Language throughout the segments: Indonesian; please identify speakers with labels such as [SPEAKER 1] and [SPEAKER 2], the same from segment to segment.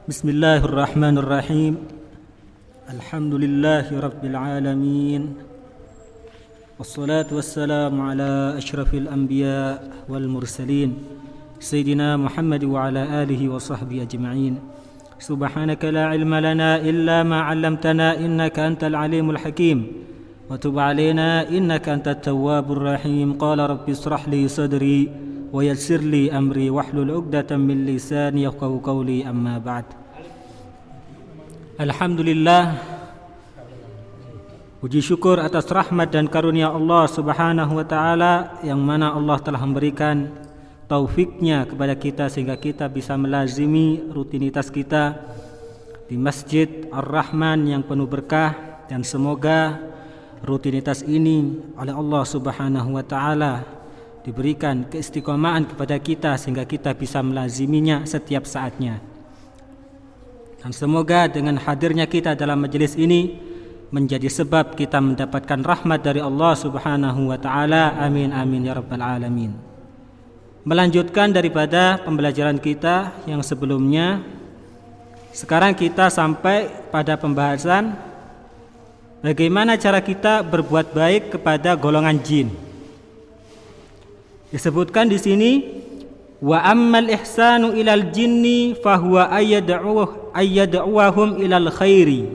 [SPEAKER 1] Bismillahirrahmanirrahim. Alhamdulillahi rabbil alamin. Wassalatu wassalamu ala asyrafil anbiya wal mursalin Sayyidina Muhammad wa ala alihi wa sahbihi ajma'in. Subhanaka la ilma lana illa ma 'allamtana innaka antal alimul hakim. Wa tub 'alaina innaka antat tawwabur rahim. Qala rabbi ishrah li sadri wa yassir li amri wahlul 'uqdatam min lisani yafqahu qawli, amma ba'd. Alhamdulillah, puji syukur atas rahmat dan karunia Allah Subhanahu wa taala yang mana Allah telah memberikan taufiknya kepada kita sehingga kita bisa melazimi rutinitas kita di Masjid Ar-Rahman yang penuh berkah, dan semoga rutinitas ini oleh Allah Subhanahu wa taala diberikan keistiqomahan kepada kita sehingga kita bisa melaziminya setiap saatnya. Dan semoga dengan hadirnya kita dalam majelis ini menjadi sebab kita mendapatkan rahmat dari Allah Subhanahu wa taala. Amin amin ya rabbal alamin. Melanjutkan daripada pembelajaran kita yang sebelumnya, sekarang kita sampai pada pembahasan bagaimana cara kita berbuat baik kepada golongan jin. Disebutkan di sini, wa ammal ihsanu ilal jinni fahuwa ayyad'uhum ilal khairi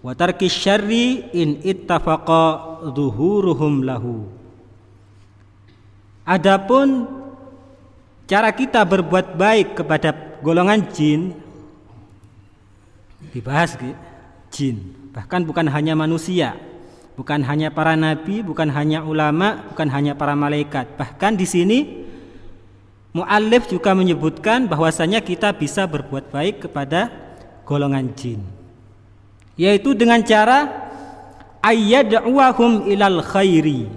[SPEAKER 1] wa tarki syarri in ittafaqa dhuhuruhum lahu. Adapun cara kita berbuat baik kepada golongan jin, dibahas jin, bahkan bukan hanya manusia, bukan hanya para nabi, bukan hanya ulama, bukan hanya para malaikat. Bahkan di sini muallif juga menyebutkan bahwasanya kita bisa berbuat baik kepada golongan jin, yaitu dengan cara ayyad'uhum ilal khairi,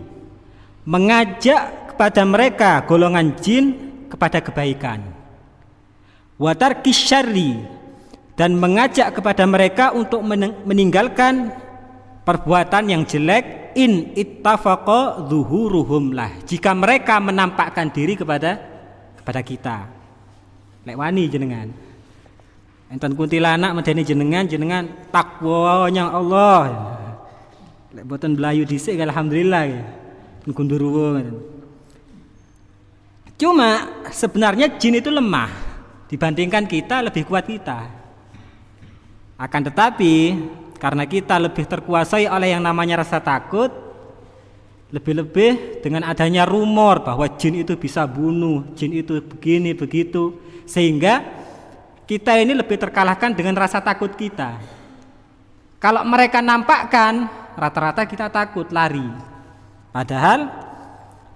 [SPEAKER 1] mengajak kepada mereka golongan jin kepada kebaikan, wa tarki syarri, dan mengajak kepada mereka untuk meninggalkan perbuatan yang jelek, in ittafaqa dhuhuruhum lah, jika mereka menampakkan diri kepada kita. Lek wani jenengan enten kuntilanak medeni jenengan takwanya Allah. Lek boten belayu dhisik alhamdulillah ya. Gundurwo. Cuma sebenarnya jin itu lemah dibandingkan kita, lebih kuat kita. Akan tetapi karena kita lebih terkuasai oleh yang namanya rasa takut, lebih-lebih dengan adanya rumor bahwa jin itu bisa bunuh, jin itu begini begitu, sehingga kita ini lebih terkalahkan dengan rasa takut kita. Kalau mereka nampakkan, rata-rata kita takut, lari. Padahal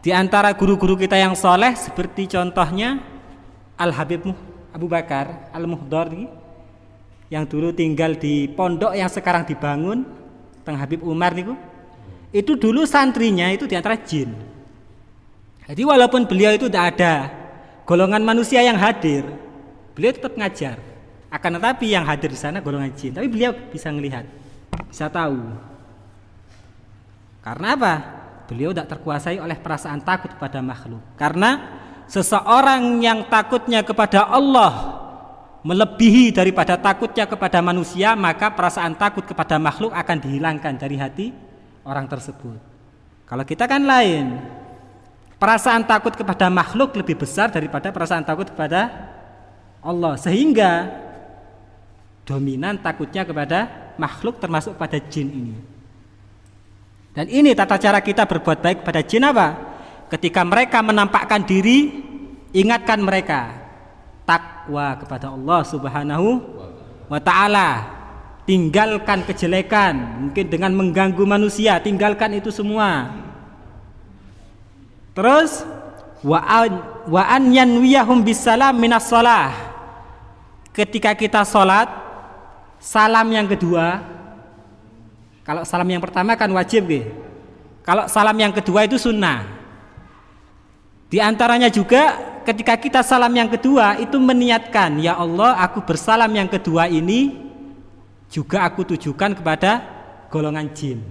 [SPEAKER 1] di antara guru-guru kita yang soleh, seperti contohnya Al-Habib Abu Bakar Al-Muhdari, yang dulu tinggal di pondok yang sekarang dibangun Teng Habib Umar niku, itu dulu santrinya itu diantara jin. Jadi walaupun beliau itu tidak ada golongan manusia yang hadir, beliau tetap ngajar. Akan tetapi yang hadir di sana golongan jin, tapi beliau bisa melihat, bisa tahu. Karena apa? Beliau tidak terkuasai oleh perasaan takut kepada makhluk. Karena seseorang yang takutnya kepada Allah melebihi daripada takutnya kepada manusia, maka perasaan takut kepada makhluk akan dihilangkan dari hati orang tersebut. Kalau kita kan lain, perasaan takut kepada makhluk lebih besar daripada perasaan takut kepada Allah, sehingga dominan takutnya kepada makhluk termasuk pada jin ini. Dan ini tata cara kita berbuat baik kepada jin apa? Ketika mereka menampakkan diri, ingatkan mereka takwa kepada Allah Subhanahu wa ta'ala. Tinggalkan kejelekan, mungkin dengan mengganggu manusia, tinggalkan itu semua. Terus wa an yanwiyahum bisalam minas shalah. Ketika kita sholat, salam yang kedua, kalau salam yang pertama kan wajib gitu. Kalau salam yang kedua itu sunnah. Di antaranya juga ketika kita salam yang kedua itu meniatkan, ya Allah, aku bersalam yang kedua ini juga aku tujukan kepada golongan jin.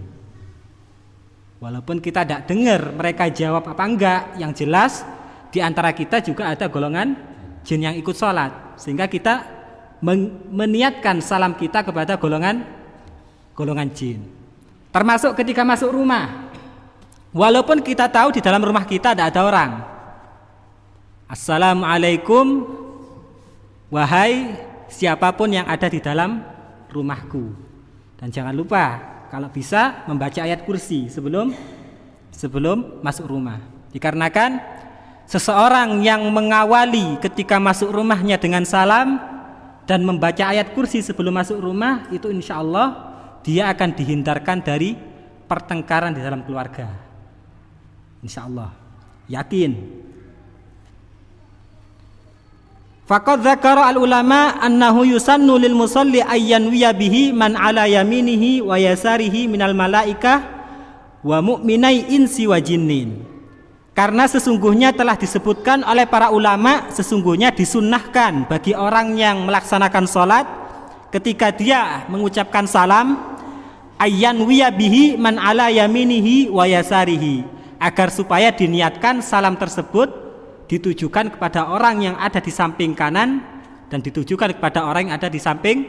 [SPEAKER 1] Walaupun kita tidak dengar mereka jawab apa enggak, yang jelas di antara kita juga ada golongan jin yang ikut sholat, sehingga kita meniatkan salam kita kepada golongan jin. Termasuk ketika masuk rumah, walaupun kita tahu di dalam rumah kita tidak ada orang, Assalamualaikum wahai siapapun yang ada di dalam rumahku. Dan jangan lupa kalau bisa membaca ayat kursi sebelum masuk rumah. Dikarenakan seseorang yang mengawali ketika masuk rumahnya dengan salam dan membaca ayat kursi sebelum masuk rumah, itu insya Allah dia akan dihindarkan dari pertengkaran di dalam keluarga. Insya Allah, yakin. Faqad dzakara al-ulama annahu yusannu lil musalli ayyan wiya bihi man ala yaminihi wa yasarihi minal malaikah wa mu'minai insi wa jinnin. Karena sesungguhnya telah disebutkan oleh para ulama, sesungguhnya disunnahkan bagi orang yang melaksanakan sholat ketika dia mengucapkan salam ayyan wiya bihi man ala yaminihi wa yasarihi, agar supaya diniatkan salam tersebut ditujukan kepada orang yang ada di samping kanan dan ditujukan kepada orang yang ada di samping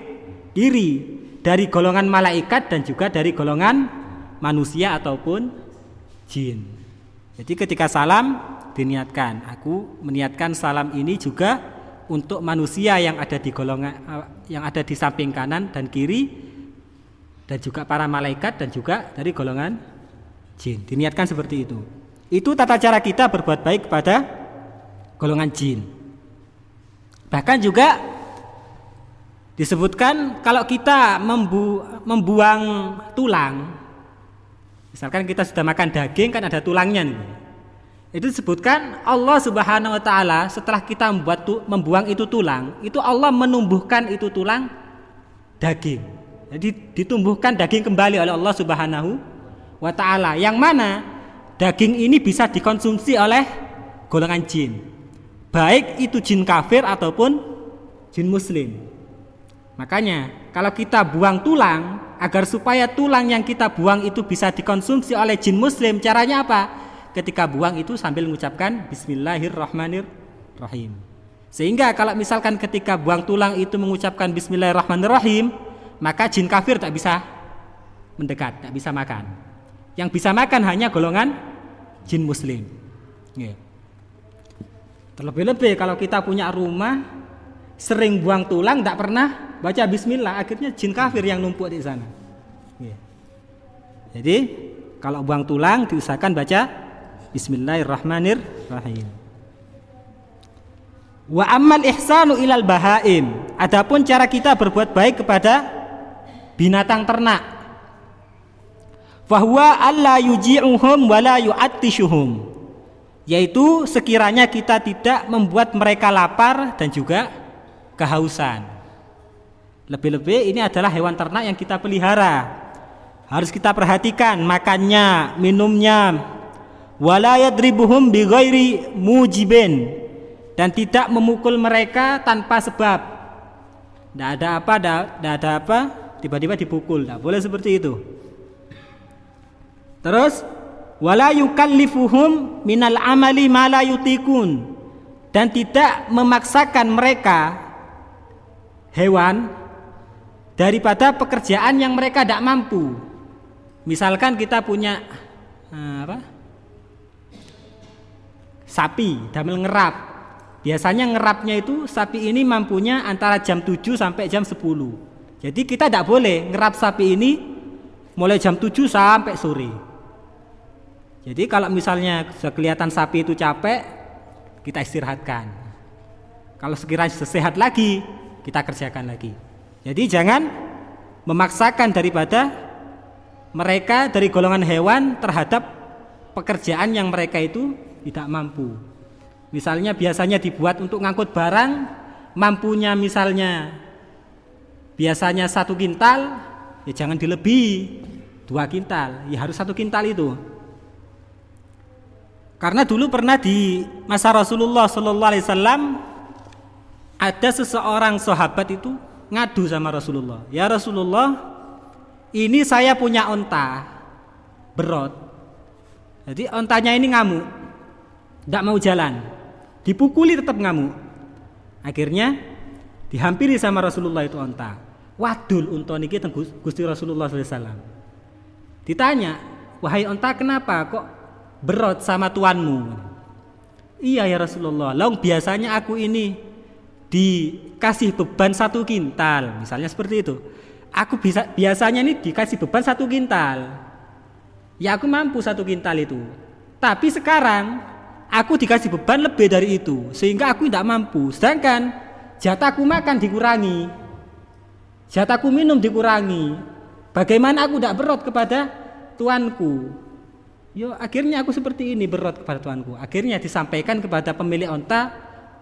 [SPEAKER 1] kiri, dari golongan malaikat dan juga dari golongan manusia ataupun jin. Jadi ketika salam diniatkan, aku meniatkan salam ini juga untuk manusia yang ada di golongan yang ada di samping kanan dan kiri, dan juga para malaikat dan juga dari golongan jin. Diniatkan seperti itu. Itu tata cara kita berbuat baik kepada golongan jin. Bahkan juga disebutkan kalau kita membuang tulang, misalkan kita sudah makan daging kan ada tulangnya nih. Itu disebutkan Allah Subhanahu wa taala setelah kita membuang itu tulang, itu Allah menumbuhkan itu tulang daging. Jadi ditumbuhkan daging kembali oleh Allah Subhanahu wa taala, yang mana daging ini bisa dikonsumsi oleh golongan jin, baik itu jin kafir ataupun jin muslim. Makanya kalau kita buang tulang, agar supaya tulang yang kita buang itu bisa dikonsumsi oleh jin muslim, caranya apa? Ketika buang itu sambil mengucapkan Bismillahirrahmanirrahim. Sehingga kalau misalkan ketika buang tulang itu mengucapkan Bismillahirrahmanirrahim, maka jin kafir tak bisa mendekat, tak bisa makan. Yang bisa makan hanya golongan jin muslim. Terlebih-lebih kalau kita punya rumah sering buang tulang, tidak pernah baca bismillah, akhirnya jin kafir yang numpuk di sana. Jadi kalau buang tulang diusahakan baca Bismillahirrahmanirrahim. Wa ammal ihsanu ilal bahaim, adapun cara kita berbuat baik kepada binatang ternak, fahuwa alla yuji'uhum wa la yu'attishuhum, yaitu sekiranya kita tidak membuat mereka lapar dan juga kehausan. Lebih-lebih ini adalah hewan ternak yang kita pelihara, harus kita perhatikan makannya, minumnya. Wala yadribuhum bighairi mujibin, dan tidak memukul mereka tanpa sebab. Tidak ada apa, tiba-tiba dipukul, tidak boleh seperti itu. Terus wala yukallifuhum minal amali ma la yutikun, dan tidak memaksakan mereka hewan daripada pekerjaan yang mereka tidak mampu. Misalkan kita punya sapi damel ngerap. Biasanya ngerapnya itu sapi ini mampunya antara jam 7 sampai jam 10. Jadi kita tidak boleh ngerap sapi ini mulai jam 7 sampai sore. Jadi kalau misalnya sudah kelihatan sapi itu capek, kita istirahatkan. Kalau sekiranya sudah sehat lagi, kita kerjakan lagi. Jadi jangan memaksakan daripada mereka dari golongan hewan terhadap pekerjaan yang mereka itu tidak mampu. Misalnya biasanya dibuat untuk ngangkut barang, mampunya misalnya biasanya 1 kintal, ya jangan dilebihi 2 kintal, ya harus 1 kintal itu. Karena dulu pernah di masa Rasulullah SAW ada seseorang sahabat itu ngadu sama Rasulullah, ya Rasulullah, ini saya punya onta berot, jadi ontanya ini ngamuk, tidak mau jalan, dipukuli tetap ngamuk. Akhirnya Dihampiri sama Rasulullah itu onta. Wadul unta niki teng Gusti Rasulullah SAW. Ditanya, wahai onta, kenapa kok berot sama tuanmu? Iya ya Rasulullah, long biasanya aku ini dikasih beban 1 kintal, misalnya seperti itu. Aku biasanya ini dikasih beban 1 kintal. Ya aku mampu 1 kintal itu. Tapi sekarang aku dikasih beban lebih dari itu, sehingga aku tidak mampu. Sedangkan jatahku makan dikurangi, jatahku minum dikurangi. Bagaimana aku tidak berot kepada tuanku? Yo, akhirnya aku seperti ini, berot kepada tuanku. Akhirnya disampaikan kepada pemilik onta,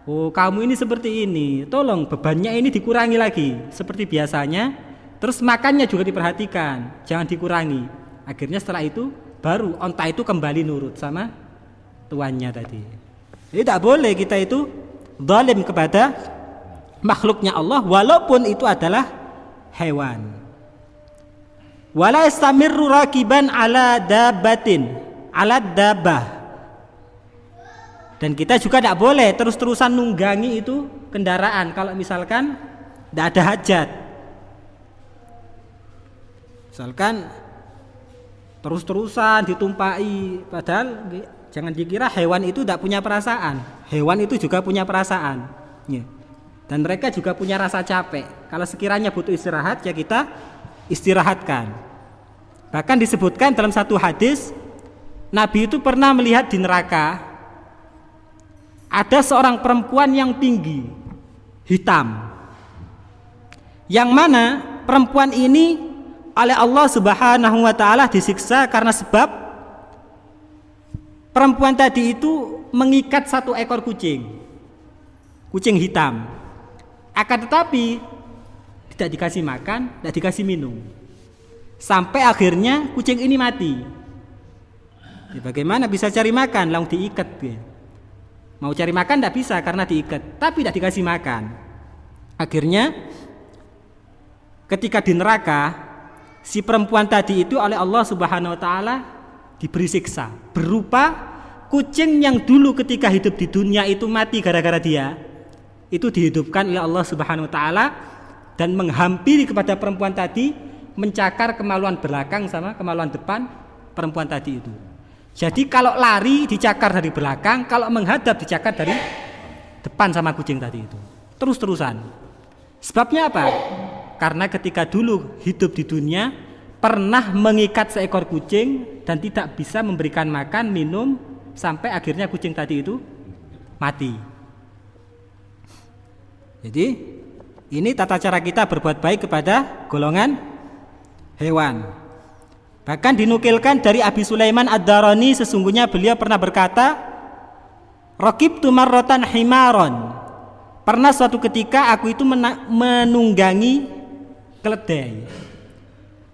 [SPEAKER 1] oh kamu ini seperti ini, tolong bebannya ini dikurangi lagi seperti biasanya. Terus makannya juga diperhatikan, jangan dikurangi. Akhirnya setelah itu baru onta itu kembali nurut sama tuannya tadi. Jadi tidak boleh kita itu zalim kepada makhluknya Allah walaupun itu adalah hewan. Wala yastamirru rakiban ala dabbatin, ala dabbah. Dan kita juga tidak boleh terus-terusan nunggangi itu kendaraan kalau misalkan tidak ada hajat. Misalkan terus-terusan ditumpai, padahal jangan dikira hewan itu tidak punya perasaan. Hewan itu juga punya perasaan, ya. Dan mereka juga punya rasa capek. Kalau sekiranya butuh istirahat, ya kita istirahatkan. Bahkan disebutkan dalam satu hadis, Nabi itu pernah melihat di neraka ada seorang perempuan yang tinggi, hitam, yang mana perempuan ini oleh Allah Subhanahu wa ta'ala disiksa karena sebab perempuan tadi itu mengikat 1 ekor kucing hitam. Akan tetapi tidak dikasih makan, tidak dikasih minum, sampai akhirnya kucing ini mati. Ya, bagaimana bisa cari makan? Langsung diikat, ya. Mau cari makan tidak bisa karena diikat, tapi tidak dikasih makan. Akhirnya ketika di neraka, si perempuan tadi itu oleh Allah Subhanahu wa ta'ala diberi siksa berupa kucing yang dulu ketika hidup di dunia itu mati gara-gara dia, itu dihidupkan oleh Allah Subhanahu wa ta'ala dan menghampiri kepada perempuan tadi, mencakar kemaluan belakang sama kemaluan depan perempuan tadi itu. Jadi kalau lari dicakar dari belakang, kalau menghadap dicakar dari depan sama kucing tadi itu. Terus-terusan. Sebabnya apa? Karena ketika dulu hidup di dunia pernah mengikat seekor kucing dan tidak bisa memberikan makan, minum, sampai akhirnya kucing tadi itu mati. Jadi ini tata cara kita berbuat baik kepada golongan hewan. Bahkan dinukilkan dari Abi Sulaiman Ad-Darani, sesungguhnya beliau pernah berkata, Raqibtu marratan himaron. Pernah suatu ketika aku itu menunggangi keledai.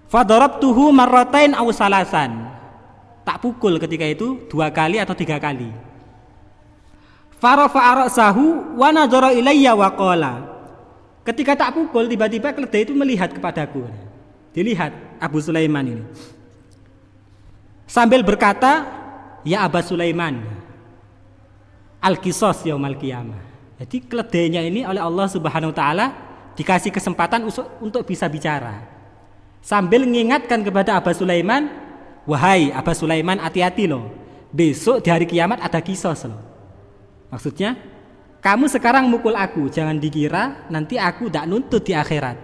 [SPEAKER 1] Fadarabtuhu marratain aw salasan. Tak pukul ketika itu 2 kali atau 3 kali. Farafa'a ra'sahu wa nadhara ilayya wa qala. Ketika tak pukul, tiba-tiba keledai itu melihat kepadaku. Dilihat Abu Sulaiman ini. Sambil berkata, "Ya Aba Sulaiman, al-qisas yaumal qiyamah." Jadi keledainya ini oleh Allah Subhanahu wa taala dikasih kesempatan untuk bisa bicara. Sambil mengingatkan kepada Aba Sulaiman, "Wahai Aba Sulaiman, hati-hati loh. Besok di hari kiamat ada qisas loh." Maksudnya, kamu sekarang mukul aku, jangan dikira nanti aku tidak nuntut di akhirat.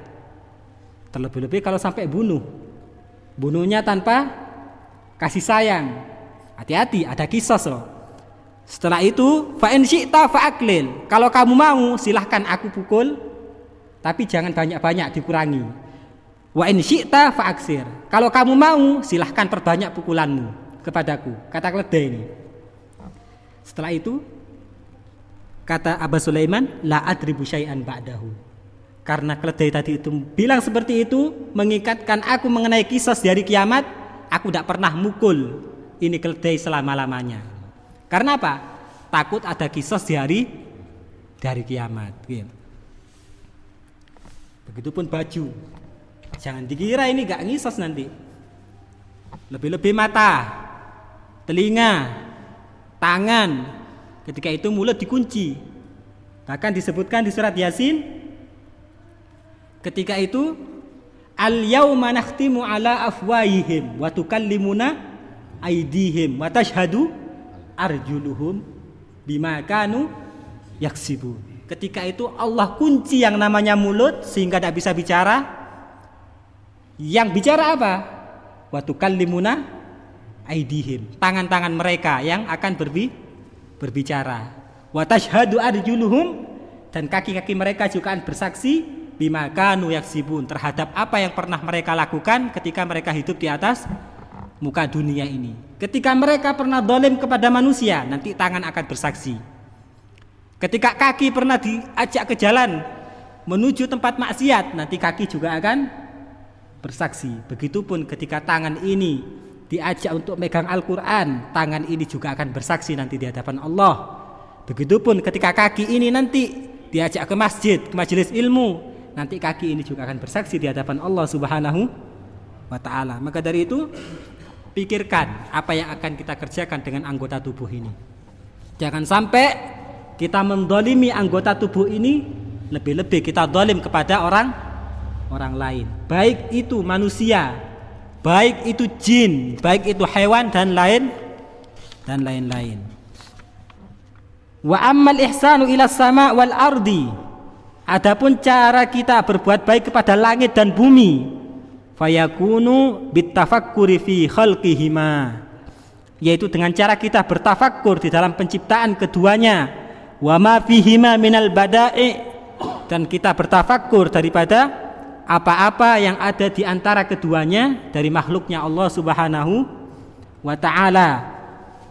[SPEAKER 1] Terlebih-lebih kalau sampai bunuhnya tanpa kasih sayang. Hati-hati, ada qisas loh. Setelah itu, fa in syi'ta fa'aklil. Kalau kamu mau, silahkan aku pukul, tapi jangan banyak-banyak, dikurangi. Wa in syi'ta fa'aksir. Kalau kamu mau, silahkan perbanyak pukulanmu kepadaku, kata keledai ini. Setelah itu, kata Aba Sulaiman, la adribu syai'an ba'dahu. Karena keledai tadi itu bilang seperti itu, mengikatkan aku mengenai qisas di hari kiamat, aku tidak pernah mukul ini keledai selama-lamanya. Karena apa? Takut ada qisas di hari kiamat. Begitupun baju. Jangan dikira ini gak ngisas nanti. Lebih-lebih mata, telinga, tangan. Ketika itu mulut dikunci. Bahkan disebutkan di surat Yasin, Ketika itu al-yauma nakhtimu ala afwahihim wa tukallimuna aydihim wa tashhadu arjuluhum bima kanu yaksibun. Ketika itu Allah kunci yang namanya mulut sehingga tidak bisa bicara. Yang bicara apa? Wa tukallimuna aydihim, tangan-tangan mereka yang akan berbicara. Wa tashhadu arjuluhum, dan kaki-kaki mereka juga akan bersaksi bima kanu yaksibun, terhadap apa yang pernah mereka lakukan ketika mereka hidup di atas muka dunia ini. Ketika mereka pernah zalim kepada manusia, nanti tangan akan bersaksi. Ketika kaki pernah diajak ke jalan menuju tempat maksiat, nanti kaki juga akan bersaksi. Begitupun ketika tangan ini diajak untuk megang Al-Quran, tangan ini juga akan bersaksi nanti di hadapan Allah. Begitupun ketika kaki ini nanti diajak ke masjid, ke majelis ilmu, nanti kaki ini juga akan bersaksi di hadapan Allah Subhanahu wa ta'ala. Maka dari itu, pikirkan apa yang akan kita kerjakan dengan anggota tubuh ini. Jangan sampai kita mendolimi anggota tubuh ini, lebih-lebih kita dolim kepada orang lain, baik itu manusia, baik itu jin, baik itu hewan dan lain-lain. Wa ammal ihsanu ila sama wal ardi, adapun cara kita berbuat baik kepada langit dan bumi, fayakunu bitafakkuri fi khalqihima, yaitu dengan cara kita bertafakkur di dalam penciptaan keduanya, wa ma fihima minal bada'i, dan kita bertafakkur daripada apa-apa yang ada di antara keduanya dari makhluknya Allah Subhanahu wa ta'ala.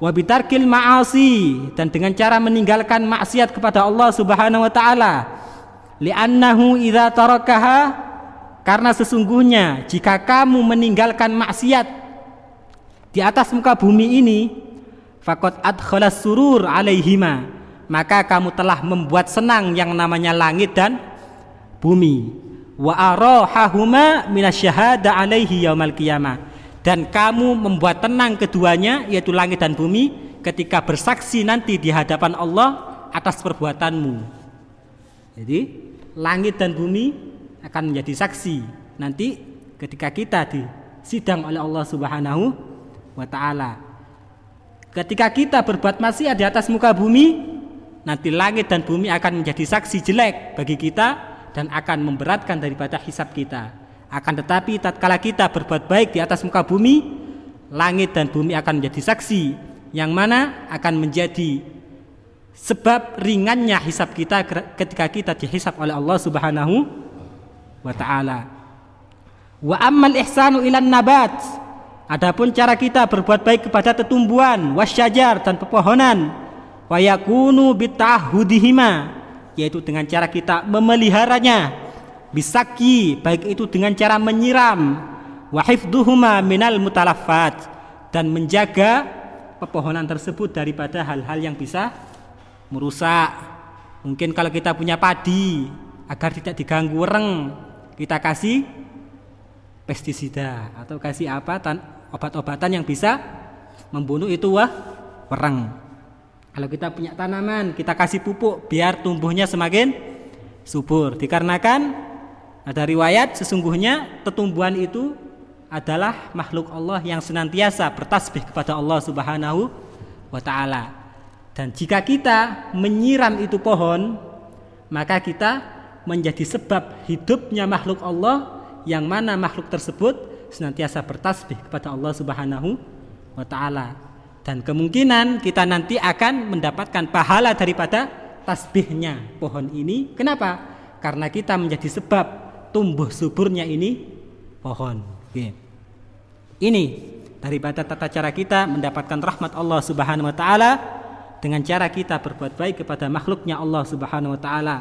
[SPEAKER 1] Wa bitarkil ma'asi, dan dengan cara meninggalkan maksiat kepada Allah Subhanahu wa ta'ala. Li'annahu idza tarakaha, karena sesungguhnya jika kamu meninggalkan maksiat di atas muka bumi ini, faqad adkhalas surur alaihima, maka kamu telah membuat senang yang namanya langit dan bumi. Wa arahahuma minasyahada alaihi yaumal qiyamah, dan kamu membuat tenang keduanya, yaitu langit dan bumi, ketika bersaksi nanti di hadapan Allah atas perbuatanmu. Jadi langit dan bumi akan menjadi saksi nanti ketika kita disidang oleh Allah Subhanahu wa ta'ala. Ketika kita berbuat maksiat di atas muka bumi, nanti langit dan bumi akan menjadi saksi jelek bagi kita dan akan memberatkan daripada hisab kita. Akan tetapi tatkala kita berbuat baik di atas muka bumi, langit dan bumi akan menjadi saksi, yang mana akan menjadi sebab ringannya hisab kita ketika kita dihisab oleh Allah Subhanahu wa ta'ala. Wa ammal ihsanu ilan nabat, adapun cara kita berbuat baik kepada tetumbuhan, wasyajar, dan pepohonan, wa yakunu bitahudihima, yaitu dengan cara kita memeliharanya, bisaki, baik itu dengan cara menyiram, wa hifdhuhuma minal mutalaffat, dan menjaga pepohonan tersebut daripada hal-hal yang bisa merusak. Mungkin kalau kita punya padi, agar tidak diganggu wereng, kita kasih pestisida atau kasih obat-obatan yang bisa membunuh itu wereng. Kalau kita punya tanaman, kita kasih pupuk biar tumbuhnya semakin subur. Dikarenakan ada riwayat sesungguhnya tetumbuhan itu adalah makhluk Allah yang senantiasa bertasbih kepada Allah Subhanahu wa ta'ala. Dan jika kita menyiram itu pohon, maka kita menjadi sebab hidupnya makhluk Allah, yang mana makhluk tersebut senantiasa bertasbih kepada Allah Subhanahu wa ta'ala. Dan kemungkinan kita nanti akan mendapatkan pahala daripada tasbihnya pohon ini. Kenapa? Karena kita menjadi sebab tumbuh suburnya ini pohon. Ini daripada tata cara kita mendapatkan rahmat Allah Subhanahu wa ta'ala dengan cara kita berbuat baik kepada makhluknya Allah Subhanahu wa ta'ala.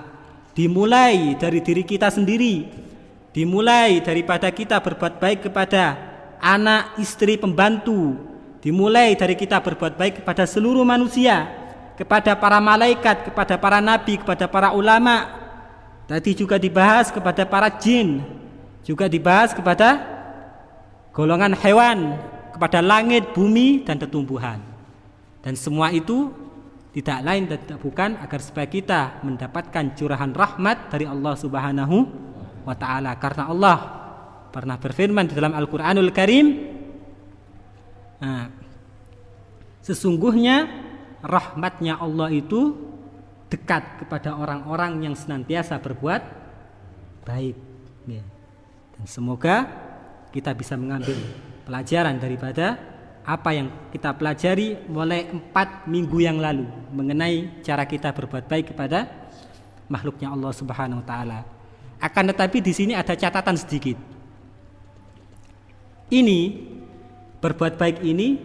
[SPEAKER 1] Dimulai dari diri kita sendiri, dimulai daripada kita berbuat baik kepada anak, istri, pembantu, dimulai dari kita berbuat baik kepada seluruh manusia, kepada para malaikat, kepada para nabi, kepada para ulama. Tadi juga dibahas kepada para jin, juga dibahas kepada golongan hewan, kepada langit, bumi, dan tumbuhan. Dan semua itu tidak lain dan tidak bukan agar supaya kita mendapatkan curahan rahmat dari Allah Subhanahu wa ta'ala. Karena Allah pernah berfirman di dalam Al-Qur'anul Karim, sesungguhnya rahmatnya Allah itu dekat kepada orang-orang yang senantiasa berbuat baik. Dan semoga kita bisa mengambil pelajaran daripada apa yang kita pelajari mulai 4 minggu yang lalu mengenai cara kita berbuat baik kepada makhluknya Allah Subhanahu wa taala. Akan tetapi di sini ada catatan sedikit. Ini berbuat baik ini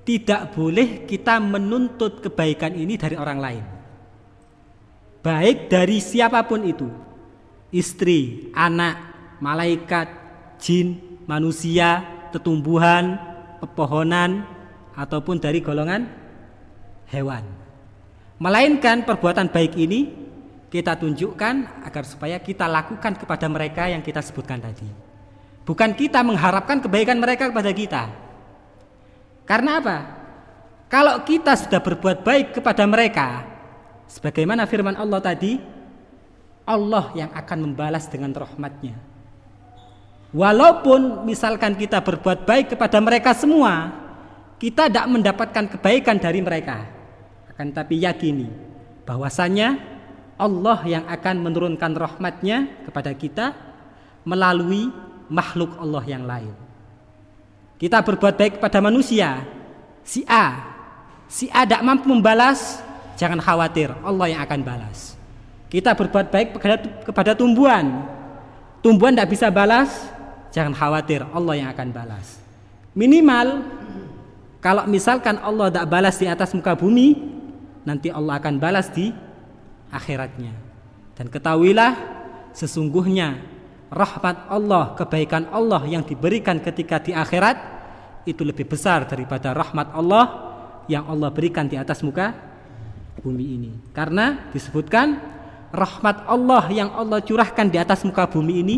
[SPEAKER 1] tidak boleh kita menuntut kebaikan ini dari orang lain. Baik dari siapapun itu. Istri, anak, malaikat, jin, manusia, tetumbuhan, pepohonan, ataupun dari golongan hewan. Melainkan perbuatan baik ini kita tunjukkan agar supaya kita lakukan kepada mereka yang kita sebutkan tadi. Bukan kita mengharapkan kebaikan mereka kepada kita. Karena apa? Kalau kita sudah berbuat baik kepada mereka, sebagaimana firman Allah tadi, Allah yang akan membalas dengan rahmatnya. Walaupun misalkan kita berbuat baik kepada mereka semua, kita tidak mendapatkan kebaikan dari mereka. Akan tapi yakini bahwasanya Allah yang akan menurunkan rahmatnya kepada kita melalui makhluk Allah yang lain. Kita berbuat baik kepada manusia, si A tidak mampu membalas, jangan khawatir, Allah yang akan balas. Kita berbuat baik kepada tumbuhan tidak bisa balas, jangan khawatir, Allah yang akan balas. Minimal kalau misalkan Allah tidak balas di atas muka bumi, nanti Allah akan balas di akhiratnya. Dan ketahuilah sesungguhnya rahmat Allah, kebaikan Allah yang diberikan ketika di akhirat itu lebih besar daripada rahmat Allah yang Allah berikan di atas muka bumi ini. Karena disebutkan rahmat Allah yang Allah curahkan di atas muka bumi ini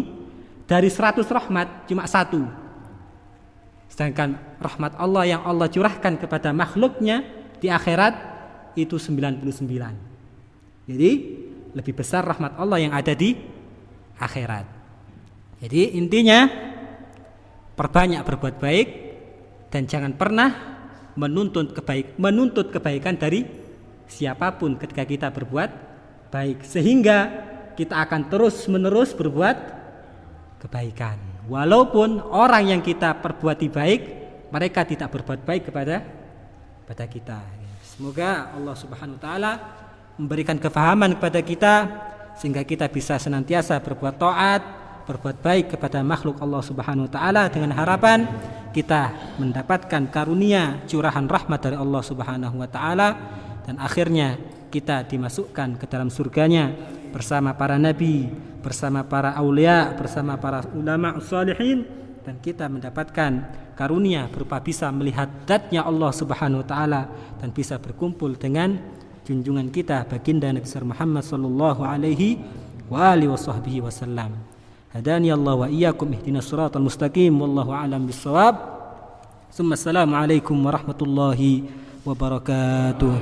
[SPEAKER 1] dari 100 rahmat cuma 1. Sedangkan rahmat Allah yang Allah curahkan kepada makhluknya di akhirat itu 99. Jadi lebih besar rahmat Allah yang ada di akhirat. Jadi intinya perbanyak berbuat baik dan jangan pernah menuntut kebaikan dari siapapun ketika kita berbuat baik, sehingga kita akan terus-menerus berbuat kebaikan. Walaupun orang yang kita perbuati baik, mereka tidak berbuat baik kepada kita. Semoga Allah Subhanahu wa taala memberikan kefahaman kepada kita sehingga kita bisa senantiasa berbuat taat, berbuat baik kepada makhluk Allah Subhanahu wa taala dengan harapan kita mendapatkan karunia curahan rahmat dari Allah Subhanahu wa taala dan akhirnya kita dimasukkan ke dalam surganya bersama para nabi, bersama para aulia, bersama para ulama salihin, dan kita mendapatkan karunia berupa bisa melihat zatnya Allah Subhanahu wa taala dan bisa berkumpul dengan junjungan kita baginda Nabi Muhammad sallallahu alaihi wa alihi wasallam. Hadani Allah wa iyyakum ihdinas siratal mustaqim wallahu a'lam bissawab. Assalamualaikum warahmatullahi wabarakatuh.